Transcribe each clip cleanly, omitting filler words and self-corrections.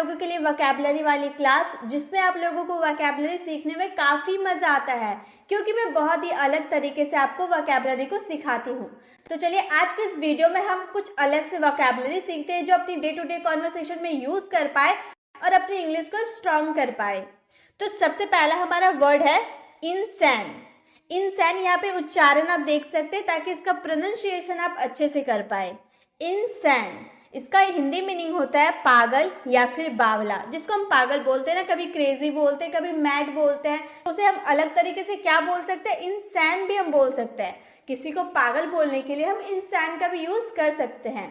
लोगों के लिए वोकैबुलरी वाली क्लास, जिसमें आप लोगों को वोकैबुलरी सीखने में काफ़ी मज़ा आता है, क्योंकि मैं बहुत ही अलग तरीके से आपको वोकैबुलरी को सिखाती हूँ। तो चलिए आज के इस वीडियो में हम कुछ अलग से वोकैबुलरी सीखते हैं जो अपनी डे टू डे कॉन्वर्सेशन में यूज़ कर पाए और अपनी इंग्लिश को स्ट्रॉन्ग कर पाए। तो सबसे पहला हमारा वर्ड है इंसैन। इंसैन, यहाँ पे उच्चारण आप देख सकते हैं ताकि इसका प्रोनाउंसिएशन आप अच्छे से कर पाए। इंसैन, इसका हिंदी मीनिंग होता है पागल या फिर बावला, जिसको हम पागल बोलते हैं ना, कभी क्रेजी बोलते हैं, कभी मैड बोलते हैं। तो उसे हम अलग तरीके से क्या बोल सकते हैं, इंसैन भी हम बोल सकते हैं। किसी को पागल बोलने के लिए हम इंसैन का भी यूज कर सकते हैं।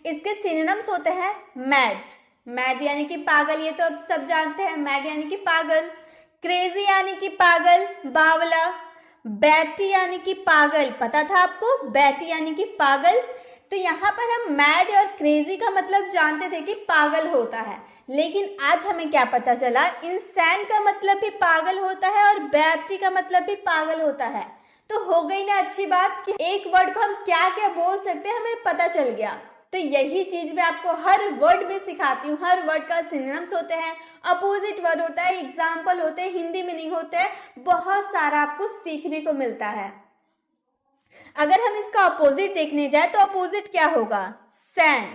इसके सिनोनिम्स होते हैं मैड। मैड यानी कि पागल, ये तो अब सब जानते हैं, मैड यानी कि पागल। क्रेजी यानी कि पागल, बावला। बैटी यानी कि पागल, पता था आपको, बैटी यानी कि पागल। तो यहाँ पर हम मैड और क्रेजी का मतलब जानते थे कि पागल होता है, लेकिन आज हमें क्या पता चला, इंसैन का मतलब भी पागल होता है और बैटी का मतलब भी पागल होता है। तो हो गई ना अच्छी बात कि एक वर्ड को हम क्या क्या बोल सकते हैं हमें पता चल गया। तो यही चीज मैं आपको हर वर्ड में सिखाती हूँ। हर वर्ड का सिनोनिम्स होते हैं, अपोजिट वर्ड होता है, एग्जाम्पल होते हैं, हिंदी मीनिंग होते हैं, बहुत सारा आपको सीखने को मिलता है। अगर हम इसका अपोजिट देखने जाए तो अपोजिट क्या होगा, सैन।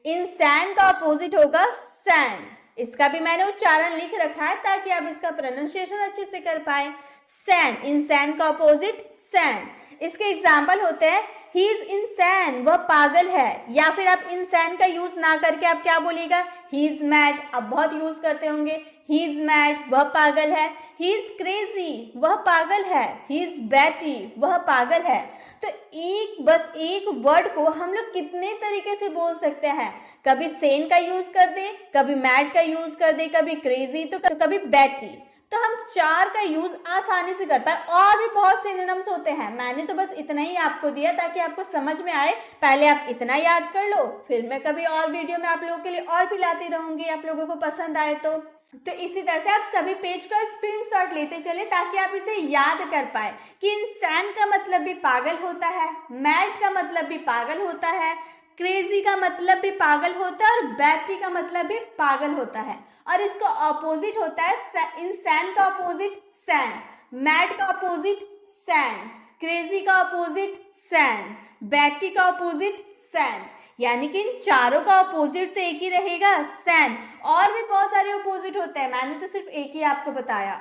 इंसैन का अपोजिट होगा सैन। इसका भी मैंने उच्चारण लिख रखा है ताकि आप इसका प्रोनाउंसिएशन अच्छे से कर पाए। सैन, इंसैन का अपोजिट सैन। इसके एग्जाम्पल होते हैं ही इज इंसैन, वह पागल है, या फिर आप इंसैन का यूज ना करके आप क्या बोलिएगा, ही इज मैड। आप बहुत यूज करते होंगे, ही इज मैड, वह पागल है। ही इज क्रेजी, वह पागल है। ही इज बैटी, वह पागल है। तो बस एक वर्ड को हम लोग कितने तरीके से बोल सकते हैं। कभी सेन का यूज कर दे, कभी मैड का यूज कर दे, कभी क्रेजी तो कभी बैटी। तो हम चार का यूज आसानी से कर पाए। और भी बहुत सिनोनिम्स होते हैं, मैंने तो बस इतना ही आपको दिया ताकि आपको समझ में आए। पहले आप इतना याद कर लो, फिर मैं कभी और वीडियो में आप लोगों के लिए और भी लाती रहूंगी, आप लोगों को पसंद आए तो इसी तरह से आप सभी पेज का स्क्रीनशॉट लेते चले ताकि आप इसे याद कर पाए कि इंसान का मतलब भी पागल होता है, मैड का मतलब भी पागल होता है, क्रेजी का मतलब भी पागल होता है और बैटी का मतलब भी पागल होता है। और इसका ऑपोजिट होता है इंसान का ऑपोजिट सैन, मैड का ऑपोजिट सैन, क्रेजी का ऑपोजिट सैन, बैटी का ऑपोजिट सैन। यानी कि इन चारों का ऑपोजिट तो एक ही रहेगा, सैन। और भी बहुत सारे ऑपोजिट होते हैं, मैंने तो सिर्फ एक ही आपको बताया।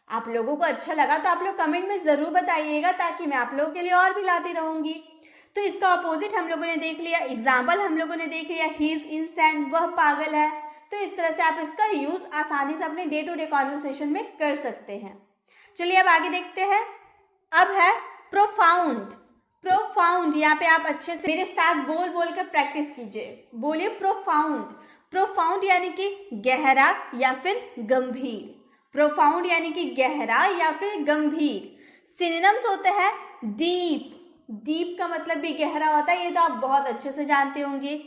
आप लोगों को अच्छा लगा तो आप लोग कमेंट में जरूर बताइएगा ताकि मैं आप लोगों के लिए और भी लाती रहूंगी। तो इसका ऑपोजिट हम लोगों ने देख लिया, एग्जाम्पल हम लोगों ने देख लिया, ही इज इंसैन, वह पागल है। तो इस तरह से आप इसका यूज आसानी से अपने डे टू डे कॉन्वर्सेशन में कर सकते हैं। चलिए अब आगे देखते हैं। अब है प्रोफाउंड। प्रोफाउंड, यहाँ पे आप अच्छे से मेरे साथ बोल बोल कर प्रैक्टिस कीजिए। बोलिए प्रोफाउंड। प्रोफाउंड यानी कि गहरा या फिर गंभीर। प्रोफाउंड यानी कि गहरा या फिर गंभीर। सिनोनिम्स होते हैं डीप। डीप का मतलब भी गहरा होता है, ये तो आप बहुत अच्छे से जानते होंगे।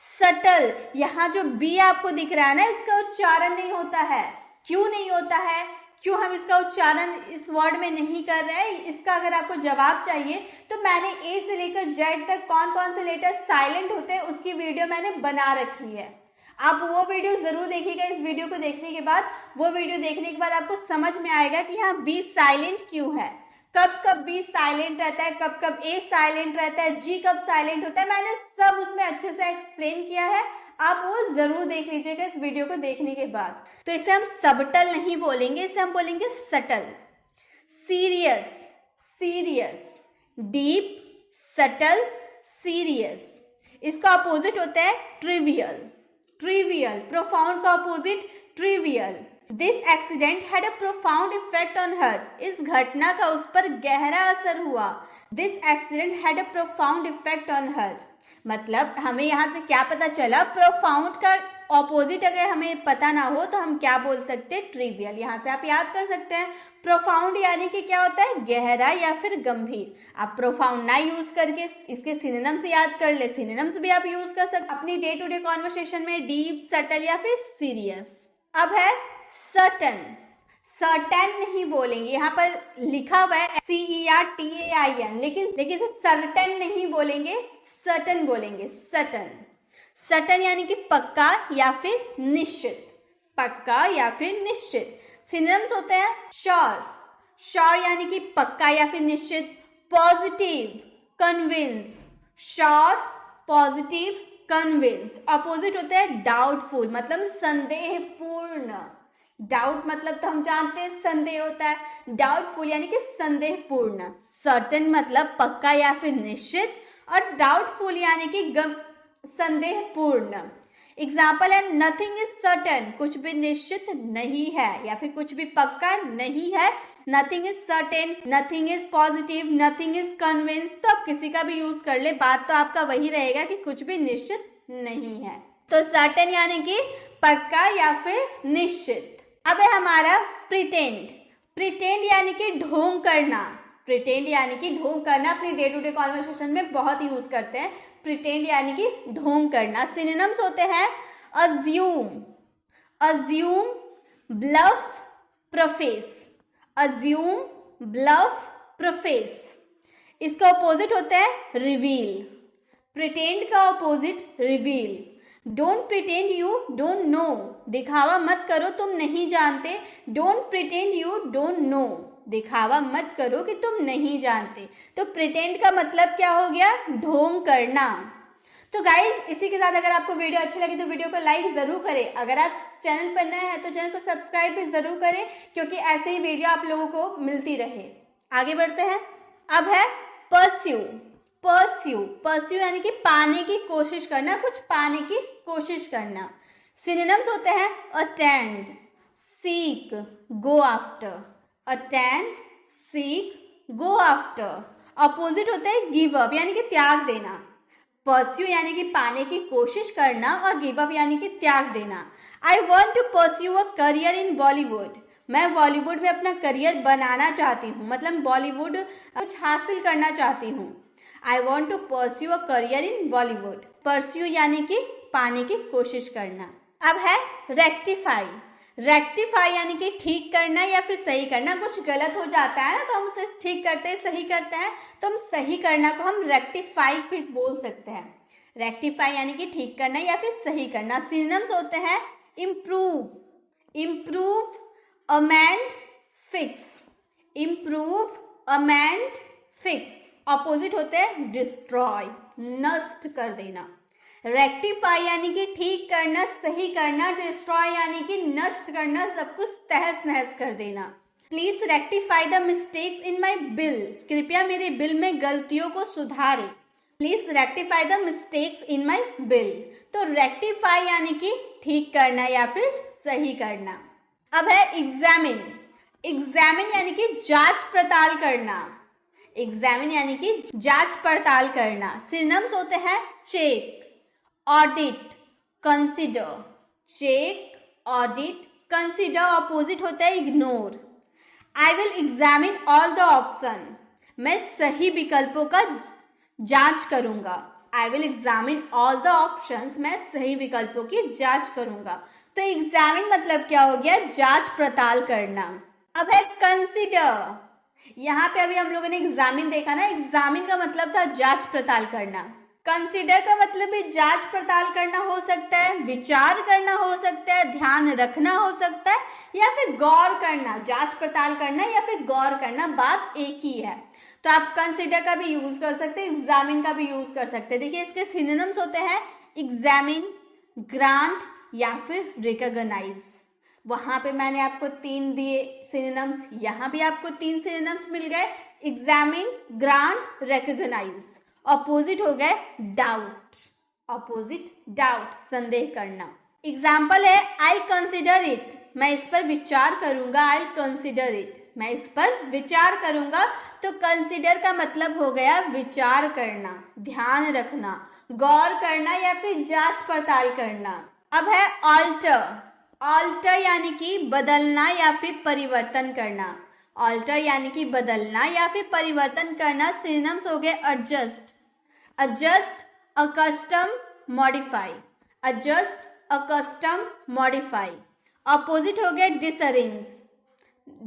सटल, यहाँ जो बी आपको दिख रहा है ना, इसका उच्चारण नहीं होता है। क्यों नहीं होता है, क्यों हम इसका उच्चारण इस वर्ड में नहीं कर रहे हैं, इसका अगर आपको जवाब चाहिए तो मैंने ए से लेकर जेड तक कौन कौन से लेटर साइलेंट होते हैं उसकी वीडियो मैंने बना रखी है। आप वो वीडियो जरूर देखिएगा। इस वीडियो को देखने के बाद, वो वीडियो देखने के बाद आपको समझ में आएगा कि यहाँ बी साइलेंट क्यों है, कब कब बी साइलेंट रहता है, कब कब ए साइलेंट रहता है, जी कब साइलेंट होता है। मैंने सब उसमें अच्छे से एक्सप्लेन किया है, आप वो जरूर देख लीजिएगा इस वीडियो को देखने के बाद। तो इसे हम सबटल नहीं बोलेंगे, इसे हम बोलेंगे subtle. Serious, serious, deep, subtle, serious. इसका अपोजिट होता है ट्रिवियल। ट्रिवियल, प्रोफाउंड का opposite trivial. This accident had a profound effect on her, इस घटना का उस पर गहरा असर हुआ। This accident had a profound effect on her, मतलब हमें यहाँ से क्या पता चला, प्रोफाउंड का ऑपोजिट अगर हमें पता ना हो तो हम क्या बोल सकते हैं, ट्रिवियल। यहाँ से आप याद कर सकते हैं। प्रोफाउंड यानी कि क्या होता है, गहरा या फिर गंभीर। आप प्रोफाउंड ना यूज करके इसके सिनोनिम्स याद कर ले, सिनोनिम्स भी आप यूज कर सकते अपनी डे टू डे कॉन्वर्सेशन में, डीप, सटल या फिर सीरियस। अब है सर्टन। सर्टेन नहीं बोलेंगे, यहाँ पर लिखा हुआ है CERTAIN, लेकिन इसे सर्टेन नहीं बोलेंगे, सर्टन बोलेंगे, सर्टन। सर्टेन यानी कि पक्का या फिर निश्चित, पक्का या फिर निश्चित। सिनोनिम्स होते हैं श्योर, श्योर यानी कि पक्का या फिर निश्चित। Positive, convince, sure, positive, convince. Opposite होता है डाउटफुल, मतलब संदेहपूर्ण। डाउट मतलब तो हम जानते हैं संदेह होता है, डाउटफुल यानी कि संदेहपूर्ण। सर्टेन मतलब पक्का या फिर निश्चित, और डाउटफुल यानी कि संदेहपूर्ण। एग्जाम्पल है नथिंग इज सर्टेन, कुछ भी निश्चित नहीं है या फिर कुछ भी पक्का नहीं है। Nothing is certain, nothing is positive, nothing is convince. तो आप किसी का भी यूज कर ले, बात तो आपका वही रहेगा कि कुछ भी निश्चित नहीं है। तो सर्टेन यानी कि पक्का या फिर निश्चित। अब है हमारा प्रिटेंड। प्रिटेंड यानी कि ढोंग करना, प्रिटेंड यानी कि ढोंग करना। अपनी डे टू डे कॉन्वर्सेशन में बहुत यूज करते हैं प्रिटेंड यानी कि ढोंग करना। सिनोनिम्स होते हैं assume, assume, bluff, profess. Assume, bluff, profess. इसका ऑपोजिट होता है रिवील। प्रिटेंड का opposite reveal. Don't pretend you don't know, दिखावा मत करो तुम नहीं जानते। Don't pretend you don't know, दिखावा मत करो कि तुम नहीं जानते। तो प्रिटेंड का मतलब क्या हो गया, ढोंग करना। तो गाइज इसी के साथ अगर आपको वीडियो अच्छी लगी तो वीडियो को लाइक जरूर करें। अगर आप चैनल पर नए हैं तो चैनल को सब्सक्राइब भी जरूर करें, क्योंकि ऐसे ही वीडियो आप लोगों को मिलती रहे। आगे बढ़ते हैं। अब है परस्यू। परस्यू, परस्यू यानी कि पाने की कोशिश करना, कुछ पाने की कोशिश करना। सिनोनिम्स होते हैं attend, seek, go after. Attend, seek, go after. Opposite होता है गिव अप यानी कि त्याग देना। परस्यू यानी कि पाने की कोशिश करना और गिव अप यानी कि त्याग देना। I want to pursue a career in Bollywood, मैं बॉलीवुड में अपना करियर बनाना चाहती हूँ, मतलब बॉलीवुड कुछ हासिल करना चाहती हूँ। I want to pursue a career in Bollywood. Pursue यानी कि पाने की कोशिश करना। अब है रेक्टिफाई। रेक्टिफाई यानी कि ठीक करना या फिर सही करना। कुछ गलत हो जाता है ना तो हम उसे ठीक करते हैं, सही करते हैं, तो हम सही करना को हम रेक्टिफाई भी बोल सकते हैं। रेक्टिफाई यानी कि ठीक करना या फिर सही करना। सिनोनिम्स होते हैं improve, improve, amend, fix. Improve, amend, fix. Opposite होते हैं डिस्ट्रॉय, नष्ट कर देना। रेक्टिफाई यानी कि ठीक करना, सही करना। डिस्ट्रॉय यानी कि नष्ट करना, सब कुछ तहस नहस कर देना। Please rectify the mistakes in my bill, कृपया मेरे बिल में गलतियों को सुधारें। Please rectify the mistakes in my bill. तो रेक्टिफाई यानी कि ठीक करना या फिर सही करना। अब है एग्जामिन। एग्जामिन यानी कि जांच पड़ताल करना। एग्जामिन यानी कि जांच पड़ताल करना। सिनोनिम्स होते हैं check, audit, consider. Check, audit, consider. Opposite होता है ignore. I will examine all the option, मैं सही विकल्पों का जांच करूंगा। I will examine all the options, मैं सही विकल्पों की जांच करूंगा। तो एग्जामिन मतलब क्या हो गया, जांच पड़ताल करना। अब है कंसिडर। यहाँ पे अभी हम लोगों ने एग्जामिन देखा ना, एग्जामिन का मतलब था जांच पड़ताल करना। कंसिडर का मतलब भी जांच पड़ताल करना हो सकता है, विचार करना हो सकता है, ध्यान रखना हो सकता है, या फिर गौर करना। जांच पड़ताल करना या फिर गौर करना, बात एक ही है। तो आप कंसिडर का भी यूज कर सकते हैं, एग्जामिन का भी यूज कर सकते हैं। देखिए इसके सिनोनिम्स होते हैं एग्जामिन, ग्रांट या फिर रिकॉग्नाइज। वहां पे मैंने आपको 3 दिए सिनोनिम्स, यहाँ भी आपको 3 सिनोनिम्स मिल गए, एग्जामिन, ग्रांट, रिकॉग्नाइज। ऑपोजिट हो गए डाउट, ऑपोजिट डाउट, संदेह करना। एग्जाम्पल है आई कंसिडर इट, मैं इस पर विचार करूंगा। आई कंसिडर इट, मैं इस पर विचार करूंगा। तो कंसिडर का मतलब हो गया विचार करना, ध्यान रखना, गौर करना या फिर जांच पड़ताल करना। अब है ऑल्टर। ऑल्टर यानी कि बदलना या फिर परिवर्तन करना। ऑल्टर यानी कि बदलना या फिर परिवर्तन करना। सिनोनिम्स हो गए adjust, adjust, accustom, modify. Adjust, accustom, modify. Opposite हो गया disarrange,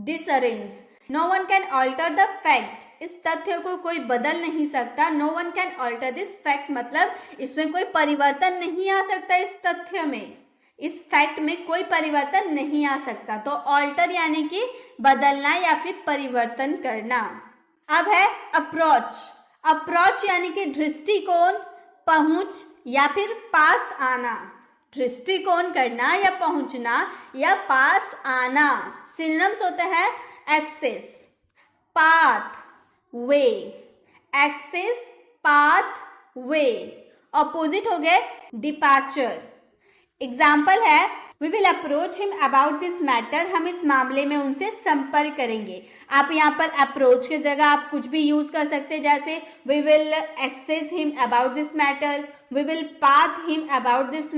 disarrange. No one can alter the fact, इस तथ्य को कोई बदल नहीं सकता। No one can alter this fact मतलब इसमें कोई परिवर्तन नहीं आ सकता, इस तथ्य में, इस फैक्ट में कोई परिवर्तन नहीं आ सकता। तो ऑल्टर यानी कि बदलना या फिर परिवर्तन करना। अब है अप्रोच। अप्रोच यानी कि दृष्टिकोण, पहुंच या फिर पास आना। दृष्टिकोण करना या पहुंचना या पास आना। सिनोनिम्स होते हैं access, path, way. Access, path, way. Opposite हो गए डिपार्चर। एग्जाम्पल है we will approach him about this matter, हम इस मामले में उनसे संपर्क करेंगे। आप यहाँ पर अप्रोच की जगह आप कुछ भी यूज कर सकते हैं, जैसे we will access him about this matter, we will path him about this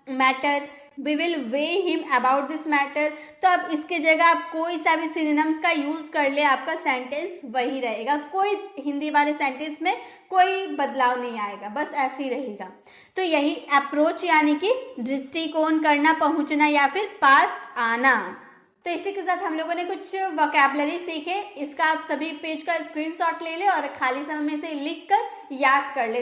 matter, we will way him about this matter. तो अब इसके जगह आप कोई सा भी सिनोनिम्स का यूज कर ले, आपका सेंटेंस वही रहेगा। कोई हिंदी वाले सेंटेंस में कोई बदलाव नहीं आएगा, बस ऐसे ही रहेगा। तो यही अप्रोच यानी कि दृष्टिकोण करना, पहुंचना या फिर पास आना। तो इसी के साथ हम लोगों ने कुछ वोकैबुलरी सीखे। इसका आप सभी पेज का स्क्रीनशॉट ले ले और खाली समय में से लिख कर याद कर ले।